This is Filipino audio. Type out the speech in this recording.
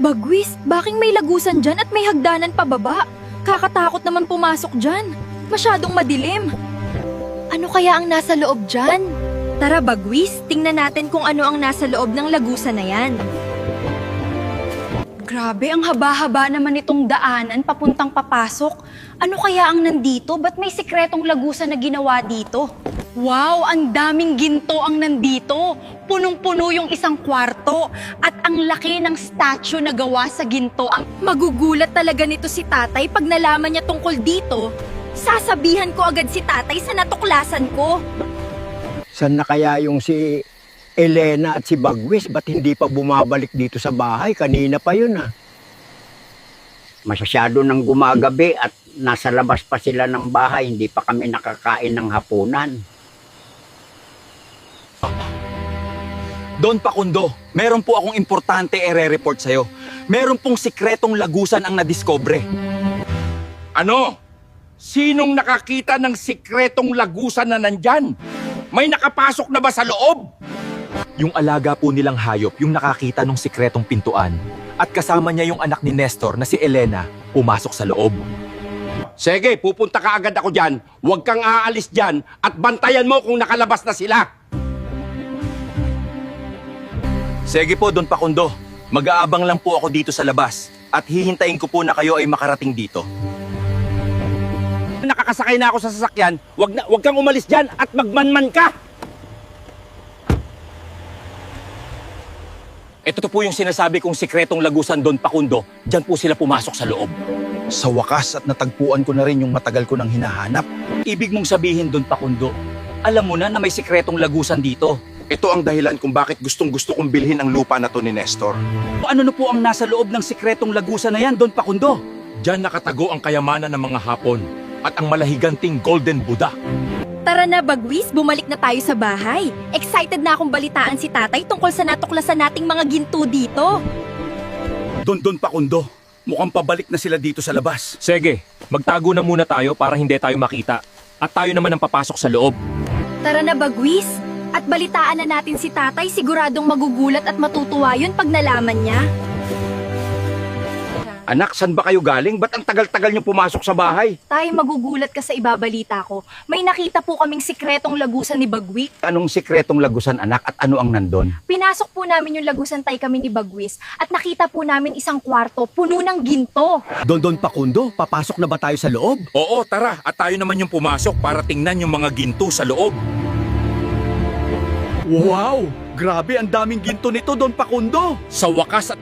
Bagwis, bakit may lagusan dyan at may hagdanan pababa? Kakatakot naman pumasok dyan. Masyadong madilim. Ano kaya ang nasa loob dyan? Tara Bagwis, tingnan natin kung ano ang nasa loob ng lagusan na yan. Grabe, ang haba-haba naman itong daanan papuntang papasok. Ano kaya ang nandito? Ba't may sikretong lagusan na ginawa dito? Wow, ang daming ginto ang nandito. Punong-puno yung isang kwarto. At ang laki ng statue na gawa sa ginto. Magugulat talaga nito si tatay pag nalaman niya tungkol dito. Sasabihan ko agad si tatay sa natuklasan ko. Saan na kaya yung si Elena at si Bagwis? Ba't hindi pa bumabalik dito sa bahay? Kanina pa yun ah. Masyado nang gumagabi at nasa labas pa sila ng bahay. Hindi pa kami nakakain ng hapunan. Don Pakundo, meron po akong importante i-report sa'yo. Meron pong sikretong lagusan ang nadiskobre. Ano? Sinong nakakita ng sikretong lagusan na nandyan? May nakapasok na ba sa loob? Yung alaga po nilang hayop, yung nakakita ng sikretong pintuan. At kasama niya yung anak ni Nestor na si Elena, pumasok sa loob. Sige, pupunta ka agad ako dyan. Huwag kang aalis dyan at bantayan mo kung nakalabas na sila. Sige po, Don Pakundo. Mag-aabang lang po ako dito sa labas. At hihintayin ko po na kayo ay makarating dito. Nakakasakay na ako sa sasakyan. Huwag kang umalis dyan at magmanman ka. Ito po yung sinasabi kong sikretong lagusan, Don Pakundo. Diyan po sila pumasok sa loob. Sa wakas at natagpuan ko na rin yung matagal ko nang hinahanap. Ibig mong sabihin, Don Pakundo, alam mo na may sikretong lagusan dito. Ito ang dahilan kung bakit gustong-gusto kong bilhin ang lupa na to ni Nestor. Ano na po ang nasa loob ng sikretong lagusan na yan, Don Pakundo? Diyan nakatago ang kayamanan ng mga Hapon at ang malahiganting Golden Buddha. Tara na Bagwis, bumalik na tayo sa bahay. Excited na akong balitaan si tatay tungkol sa natuklasan nating mga ginto dito. Don Pakundo, mukhang pabalik na sila dito sa labas. Sige, magtago na muna tayo para hindi tayo makita. At tayo naman ang papasok sa loob. Tara na Bagwis, at balitaan na natin si tatay, siguradong magugulat at matutuwa yun pag nalaman niya. Anak, saan ba kayo galing? Ba't ang tagal-tagal niyo pumasok sa bahay? Tay, magugulat ka sa ibabalita ko. May nakita po kaming sikretong lagusan ni Bagwis. Anong sikretong lagusan, anak, at ano ang nandun? Pinasok po namin yung lagusan tay kami ni Bagwis at nakita po namin isang kwarto puno ng ginto. Don Pakundo, papasok na ba tayo sa loob? Oo, tara. At tayo naman yung pumasok para tingnan yung mga ginto sa loob. Wow! Grabe, ang daming ginto nito, Don Pakundo! Sa wakas at